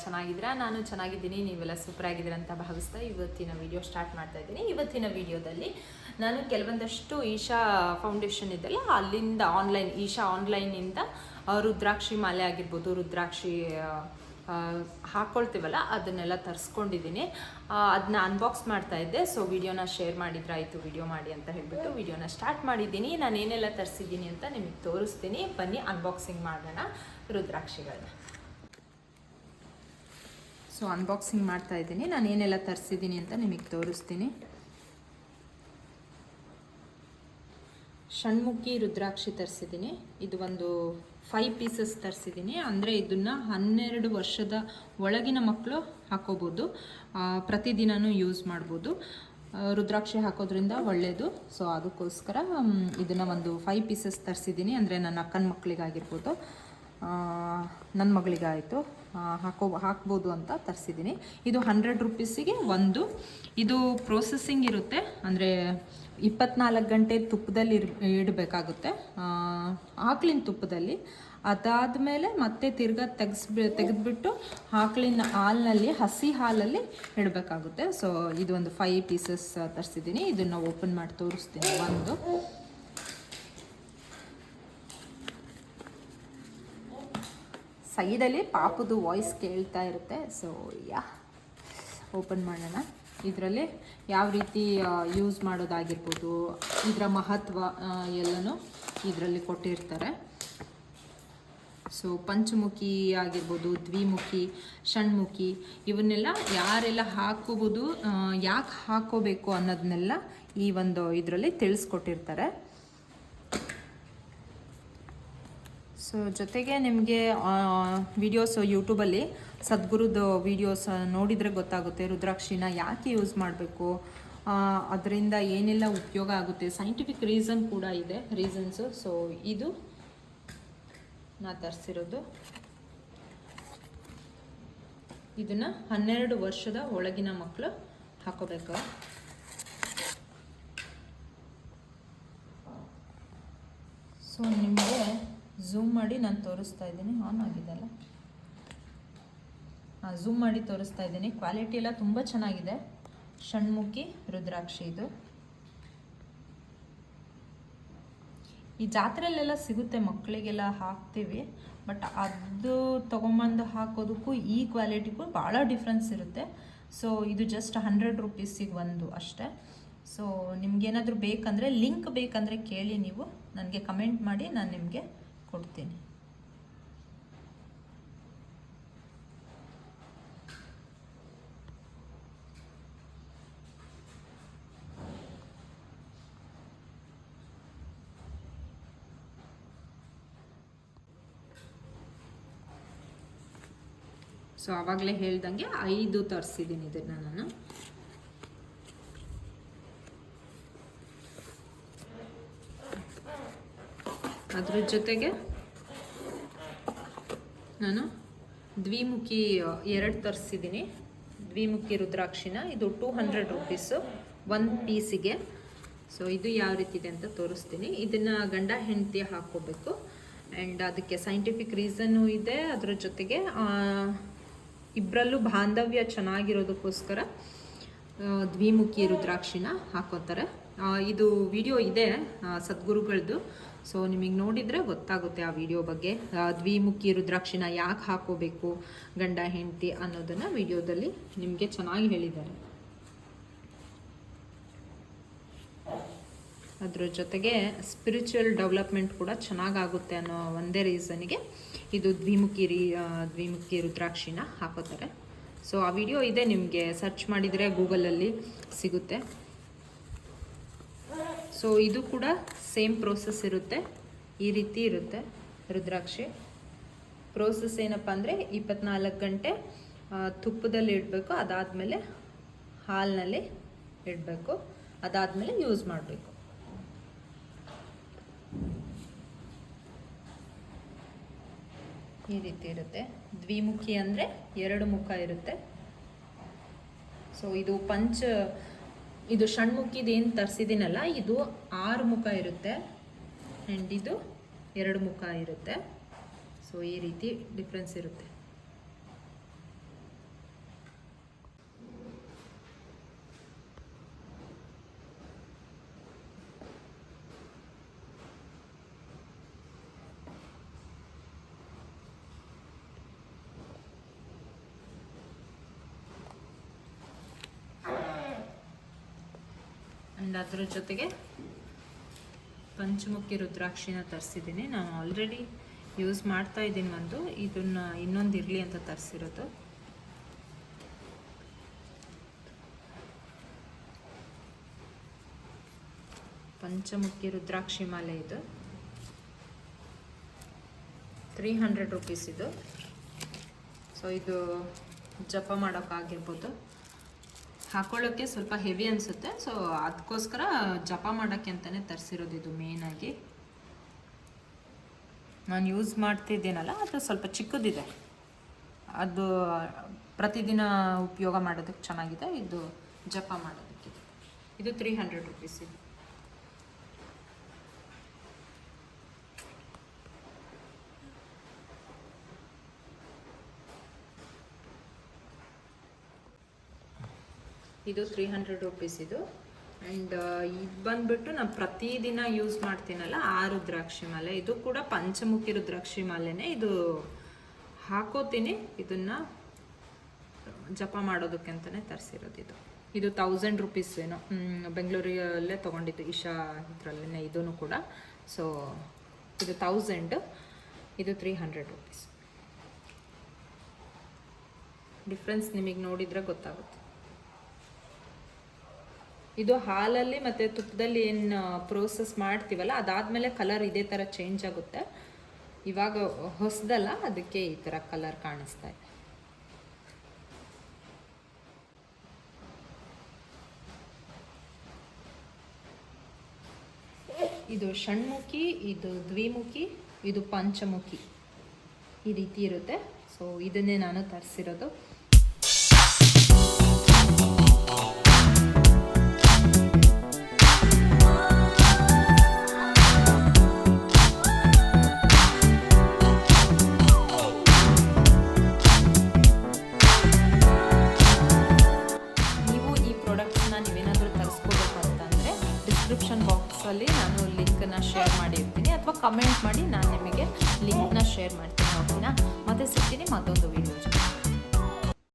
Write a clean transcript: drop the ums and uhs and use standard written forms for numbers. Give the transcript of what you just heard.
ಚೆನ್ನಾಗಿದ್ದೀರಾ? ನಾನು ಚೆನ್ನಾಗಿದ್ದೀನಿ, ನೀವೆಲ್ಲ ಸೂಪರ್ ಆಗಿದ್ದೀರಾ ಅಂತ ಭಾವಿಸ್ತಾ ಇವತ್ತಿನ ವಿಡಿಯೋ ಸ್ಟಾರ್ಟ್ ಮಾಡ್ತಾ ಇದ್ದೀನಿ. ಇವತ್ತಿನ ವಿಡಿಯೋದಲ್ಲಿ ನಾನು ಕೆಲವೊಂದಷ್ಟು ಈಶಾ ಫೌಂಡೇಶನ್ ಇದೆಲ್ಲ ಅಲ್ಲಿಂದ ಈಶಾ ಆನ್ಲೈನಿಂದ ರುದ್ರಾಕ್ಷಿ ಮಾಲೆ ಆಗಿರ್ಬೋದು, ರುದ್ರಾಕ್ಷಿ ಹಾಕ್ಕೊಳ್ತೀವಲ್ಲ ಅದನ್ನೆಲ್ಲ ತರಿಸ್ಕೊಂಡಿದ್ದೀನಿ. ಅದನ್ನ ಅನ್ಬಾಕ್ಸ್ ಮಾಡ್ತಾ ಇದ್ದೆ. ಸೊ ವಿಡಿಯೋನ ಶೇರ್ ಮಾಡಿದ್ರಾಯಿತು, ವಿಡಿಯೋ ಮಾಡಿ ಅಂತ ಹೇಳಿಬಿಟ್ಟು ವಿಡಿಯೋನ ಸ್ಟಾರ್ಟ್ ಮಾಡಿದ್ದೀನಿ. ನಾನು ಏನೆಲ್ಲ ತರಿಸಿದ್ದೀನಿ ಅಂತ ನಿಮಗೆ ತೋರಿಸ್ತೀನಿ. ಬನ್ನಿ ಅನ್ಬಾಕ್ಸಿಂಗ್ ಮಾಡೋಣ ರುದ್ರಾಕ್ಷಿಗಳನ್ನ. ಸೊ ಅನ್ಬಾಕ್ಸಿಂಗ್ ಮಾಡ್ತಾ ಇದ್ದೀನಿ. ನಾನು ಏನೆಲ್ಲ ತರಿಸಿದ್ದೀನಿ ಅಂತ ನಿಮಗೆ ತೋರಿಸ್ತೀನಿ. ಷಣ್ಮುಖಿ ರುದ್ರಾಕ್ಷಿ ತರಿಸಿದ್ದೀನಿ. ಇದು ಒಂದು 5 ಪೀಸಸ್ ತರಿಸಿದ್ದೀನಿ. ಅಂದರೆ ಇದನ್ನು 12 ವರ್ಷದ ಒಳಗಿನ ಮಕ್ಕಳು ಹಾಕೋಬೋದು, ಪ್ರತಿದಿನವೂ ಯೂಸ್ ಮಾಡ್ಬೋದು. ರುದ್ರಾಕ್ಷಿ ಹಾಕೋದ್ರಿಂದ ಒಳ್ಳೆಯದು. ಸೊ ಅದಕ್ಕೋಸ್ಕರ ಇದನ್ನು ಒಂದು 5 ಪೀಸಸ್ ತರಿಸಿದ್ದೀನಿ. ಅಂದರೆ ನನ್ನ ಅಕ್ಕನ ಮಕ್ಕಳಿಗಾಗಿರ್ಬೋದು, ನನ್ನ ಮಗಳಿಗಾಯಿತು ಹಾಕ್ಬೋದು ಅಂತ ತರಿಸಿದ್ದೀನಿ. ಇದು 100 ರುಪೀಸಿಗೆ ಒಂದು. ಇದು ಪ್ರೋಸೆಸ್ಸಿಂಗ್ ಇರುತ್ತೆ, ಅಂದರೆ 24 ಗಂಟೆ ತುಪ್ಪದಲ್ಲಿ ಇಡಬೇಕಾಗುತ್ತೆ, ಆಕಳಿನ ತುಪ್ಪದಲ್ಲಿ. ಅದಾದಮೇಲೆ ಮತ್ತೆ ತಿರ್ಗಾ ತೆಗೆದ್ಬಿಟ್ಟು ಆಕಳಿನ ಹಾಲಿನಲ್ಲಿ, ಹಸಿ ಹಾಲಲ್ಲಿ ಇಡಬೇಕಾಗುತ್ತೆ. ಸೊ ಇದು ಒಂದು 5 ಪೀಸಸ್ ತರಿಸಿದ್ದೀನಿ. ಇದನ್ನು ಓಪನ್ ಮಾಡಿ ತೋರಿಸ್ತೀನಿ. ಒಂದು ಸೈಡಲ್ಲಿ ಪಾಪದು ವಾಯ್ಸ್ ಕೇಳ್ತಾ ಇರುತ್ತೆ. ಸೊ ಓಪನ್ ಮಾಡೋಣ. ಇದರಲ್ಲಿ ಯಾವ ರೀತಿ ಯೂಸ್ ಮಾಡೋದಾಗಿರ್ಬೋದು, ಇದರ ಮಹತ್ವ ಎಲ್ಲನೂ ಇದರಲ್ಲಿ ಕೊಟ್ಟಿರ್ತಾರೆ. ಸೊ ಪಂಚಮುಖಿ ಆಗಿರ್ಬೋದು, ದ್ವಿಮುಖಿ, ಷಣ್ಮುಖಿ ಇವನ್ನೆಲ್ಲ ಯಾರೆಲ್ಲ ಹಾಕೋಬೋದು, ಯಾಕೆ ಹಾಕೋಬೇಕು ಅನ್ನೋದನ್ನೆಲ್ಲ ಈ ಒಂದು ಇದರಲ್ಲಿ ತಿಳಿಸ್ಕೊಟ್ಟಿರ್ತಾರೆ. ಸೊ ಜೊತೆಗೆ ನಿಮಗೆ ವಿಡಿಯೋಸ್ ಯೂಟ್ಯೂಬಲ್ಲಿ ಸದ್ಗುರುದು ವಿಡಿಯೋಸ್ ನೋಡಿದರೆ ಗೊತ್ತಾಗುತ್ತೆ ರುದ್ರಾಕ್ಷಿನ ಯಾಕೆ ಯೂಸ್ ಮಾಡಬೇಕು, ಅದರಿಂದ ಏನೆಲ್ಲ ಉಪಯೋಗ ಆಗುತ್ತೆ. ಸೈಂಟಿಫಿಕ್ ರೀಸನ್ ಕೂಡ ಇದೆ, ರೀಸನ್ಸು. ಸೊ ಇದು ನಾ ತರಿಸಿರೋದು. ಇದನ್ನು 12 ವರ್ಷದ ಒಳಗಿನ ಮಕ್ಕಳು ಹಾಕೋಬೇಕು. ಸೊ ನಿಮಗೆ ಝೂಮ್ ಮಾಡಿ ನಾನು ತೋರಿಸ್ತಾ ಇದ್ದೀನಿ. ಆನ್ ಆಗಿದೆಲ್ಲ, ಝೂಮ್ ಮಾಡಿ ತೋರಿಸ್ತಾ ಇದ್ದೀನಿ. ಕ್ವಾಲಿಟಿ ಎಲ್ಲ ತುಂಬ ಚೆನ್ನಾಗಿದೆ. ಷಣ್ಮುಖಿ ರುದ್ರಾಕ್ಷಿ ಇದು. ಈ ಜಾತ್ರೆಯಲ್ಲೆಲ್ಲ ಸಿಗುತ್ತೆ, ಮಕ್ಕಳಿಗೆಲ್ಲ ಹಾಕ್ತೀವಿ. ಬಟ್ ಅದು ತೊಗೊಂಬಂದು ಹಾಕೋದಕ್ಕೂ ಈ ಕ್ವಾಲಿಟಿಗೂ ಭಾಳ ಡಿಫ್ರೆನ್ಸ್ ಇರುತ್ತೆ. ಸೊ ಇದು ಜಸ್ಟ್ 100 ರುಪೀಸಿಗೆ ಒಂದು ಅಷ್ಟೇ. ಸೊ ನಿಮ್ಗೇನಾದರೂ ಬೇಕಂದರೆ, ಲಿಂಕ್ ಬೇಕಂದರೆ ಕೇಳಿ, ನೀವು ನನಗೆ ಕಮೆಂಟ್ ಮಾಡಿ, ನಾನು ನಿಮಗೆ ಕೊಡ್ತೀನಿ. ಸೊ ಆವಾಗಲೇ ಹೇಳ್ದಂಗೆ 5 ತರಿಸಿದ್ದೀನಿ ಇದನ್ನು ನಾನು. ಅದ್ರ ಜೊತೆಗೆ ನಾನು ದ್ವಿಮುಖಿ 2 ತರಿಸಿದ್ದೀನಿ. ದ್ವಿಮುಖಿ ರುದ್ರಾಕ್ಷಿನ. ಇದು 200 ರುಪೀಸು ಒಂದು ಪೀಸಿಗೆ. ಸೊ ಇದು ಯಾವ ರೀತಿ ಇದೆ ಅಂತ ತೋರಿಸ್ತೀನಿ. ಇದನ್ನು ಗಂಡ ಹೆಂಡತಿ ಹಾಕ್ಕೋಬೇಕು. ಆ್ಯಂಡ್ ಅದಕ್ಕೆ ಸೈಂಟಿಫಿಕ್ ರೀಸನ್ನು ಇದೆ. ಅದ್ರ ಜೊತೆಗೆ ಇಬ್ಬರಲ್ಲೂ ಬಾಂಧವ್ಯ ಚೆನ್ನಾಗಿರೋದಕ್ಕೋಸ್ಕರ ದ್ವಿಮುಖಿ ರುದ್ರಾಕ್ಷಿನ ಹಾಕೋತಾರೆ. ಇದು ವಿಡಿಯೋ ಇದೆ ಸದ್ಗುರುಗಳದ್ದು. ಸೊ ನಿಮಗೆ ನೋಡಿದರೆ ಗೊತ್ತಾಗುತ್ತೆ ಆ ವಿಡಿಯೋ ಬಗ್ಗೆ. ದ್ವಿಮುಖಿ ರುದ್ರಾಕ್ಷಿನ ಯಾಕೆ ಹಾಕೋಬೇಕು ಗಂಡ ಹೆಂಡತಿ ಅನ್ನೋದನ್ನು ವಿಡಿಯೋದಲ್ಲಿ ನಿಮಗೆ ಚೆನ್ನಾಗಿ ಹೇಳಿದ್ದಾರೆ. ಅದ್ರ ಜೊತೆಗೆ ಸ್ಪಿರಿಚುವಲ್ ಡೆವಲಪ್ಮೆಂಟ್ ಕೂಡ ಚೆನ್ನಾಗಾಗುತ್ತೆ ಅನ್ನೋ ಒಂದೇ ರೀಸನ್ಗೆ ಇದು ದ್ವಿಮುಖಿ ರುದ್ರಾಕ್ಷಿನ ಹಾಕೋತಾರೆ. ಸೊ ಆ ವಿಡಿಯೋ ಇದೆ, ನಿಮಗೆ ಸರ್ಚ್ ಮಾಡಿದರೆ ಗೂಗಲಲ್ಲಿ ಸಿಗುತ್ತೆ. ಸೊ ಇದು ಕೂಡ ಸೇಮ್ ಪ್ರೋಸೆಸ್ ಇರುತ್ತೆ. ಈ ರೀತಿ ಇರುತ್ತೆ ರುದ್ರಾಕ್ಷಿ. ಪ್ರೋಸೆಸ್ ಏನಪ್ಪ ಅಂದರೆ 24 ಗಂಟೆ ತುಪ್ಪದಲ್ಲಿ ಇಡಬೇಕು, ಅದಾದಮೇಲೆ ಹಾಲಿನಲ್ಲಿ ಇಡಬೇಕು, ಅದಾದಮೇಲೆ ಯೂಸ್ ಮಾಡಬೇಕು. ಈ ರೀತಿ ಇರುತ್ತೆ. ದ್ವಿಮುಖಿ ಅಂದರೆ 2 ಮುಖ ಇರುತ್ತೆ. ಸೊ ಇದು ಷಣ್ಮುಖಿದು ಏನು ತರಿಸಿದ್ದೀನಲ್ಲ, ಇದು 6 ಮುಖ ಇರುತ್ತೆ. ಆ್ಯಂಡ್ ಇದು 2 ಮುಖ ಇರುತ್ತೆ. ಸೊ ಈ ರೀತಿ ಡಿಫ್ರೆನ್ಸ್ ಇರುತ್ತೆ. ಆ್ಯಂಡ್ ಅದ್ರ ಜೊತೆಗೆ ಪಂಚಮುಖಿ ರುದ್ರಾಕ್ಷಿನ ತರಿಸಿದ್ದೀನಿ. ನಾನು ಆಲ್ರೆಡಿ ಯೂಸ್ ಮಾಡ್ತಾ ಇದ್ದೀನಿ ಒಂದು, ಇದನ್ನು ಇನ್ನೊಂದು ಇರಲಿ ಅಂತ ತರಿಸಿರೋದು. ಪಂಚಮುಖಿ ರುದ್ರಾಕ್ಷಿ ಮಾಲೆ ಇದು 300 ರೂಪೀಸ್ ಇದು. ಸೊ ಇದು ಜಪ ಮಾಡೋಕ್ಕಾಗಿರ್ಬೋದು, ಹಾಕೊಳ್ಳೋಕ್ಕೆ ಸ್ವಲ್ಪ ಹೆವಿ ಅನಿಸುತ್ತೆ. ಸೊ ಅದಕ್ಕೋಸ್ಕರ ಜಪ ಮಾಡೋಕ್ಕೆ ಅಂತಲೇ ತರಿಸಿರೋದು ಇದು ಮೇಯ್ನಾಗಿ. ನಾನು ಯೂಸ್ ಮಾಡ್ತಿದ್ದೀನಲ್ಲ ಅದು ಸ್ವಲ್ಪ ಚಿಕ್ಕದಿದೆ, ಅದು ಪ್ರತಿದಿನ ಉಪಯೋಗ ಮಾಡೋದಕ್ಕೆ ಚೆನ್ನಾಗಿದೆ. ಇದು ಜಪ ಮಾಡೋದಕ್ಕೆ ಇದು 300 ರೂಪೀಸ್ ಇದು. ಇದು 300 ರೂಪೀಸ್ ಇದು. ಆ್ಯಂಡ್ ಇದು ಬಂದುಬಿಟ್ಟು ನಾನು ಪ್ರತಿದಿನ ಯೂಸ್ ಮಾಡ್ತೀನಲ್ಲ ಆ ರುದ್ರಾಕ್ಷಿ ಮಾಲೆ, ಇದು ಕೂಡ ಪಂಚಮುಖಿ ರುದ್ರಾಕ್ಷಿ ಮಾಲೆನೇ. ಇದು ಹಾಕೋತೀನಿ, ಇದನ್ನು ಜಪ ಮಾಡೋದಕ್ಕೆ ಅಂತಲೇ ತರಿಸಿರೋದು ಇದು. ಇದು 1000 ರೂಪೀಸ್ ಏನೋ, ಬೆಂಗಳೂರಲ್ಲೇ ತೊಗೊಂಡಿದ್ದು, ಇಶಾ ಇದರಲ್ಲೇ ಇದೂ ಕೂಡ. ಸೊ ಇದು 1000, ಇದು 300 ರೂಪೀಸ್. ಡಿಫ್ರೆನ್ಸ್ ನಿಮಗೆ ನೋಡಿದರೆ ಗೊತ್ತಾಗುತ್ತೆ. ಇದು ಹಾಲಲ್ಲಿ ಮತ್ತು ತುಪ್ಪದಲ್ಲಿ ಏನು ಪ್ರೋಸೆಸ್ ಮಾಡ್ತೀವಲ್ಲ ಅದಾದಮೇಲೆ ಕಲರ್ ಇದೇ ಥರ ಚೇಂಜ್ ಆಗುತ್ತೆ. ಇವಾಗ ಹೊಸದಲ್ಲ, ಅದಕ್ಕೆ ಈ ಥರ ಕಲರ್ ಕಾಣಿಸ್ತಾ ಇದೆ. ಇದು ಷಣ್ಮುಖಿ, ಇದು ದ್ವಿಮುಖಿ, ಇದು ಪಂಚಮುಖಿ, ಈ ರೀತಿ ಇರುತ್ತೆ. ಸೊ ಇದನ್ನೇ ನಾನು ತರಿಸಿರೋದು. ನೀವೇನಾದರೂ ತರಿಸ್ಕೋಬೇಕು ಅಂತಂದರೆ ಡಿಸ್ಕ್ರಿಪ್ಷನ್ ಬಾಕ್ಸಲ್ಲಿ ನಾನು ಲಿಂಕನ್ನು ಶೇರ್ ಮಾಡಿರ್ತೀನಿ, ಅಥವಾ ಕಮೆಂಟ್ ಮಾಡಿ ನಾನು ನಿಮಗೆ ಲಿಂಕ್ನ ಶೇರ್ ಮಾಡ್ತೀನಿ. ಓಕೆನಾ? ಮತ್ತೆ ಸಿಗ್ತೀನಿ ಮತ್ತೊಂದು ವೀಡಿಯೋ ಜೊತೆ.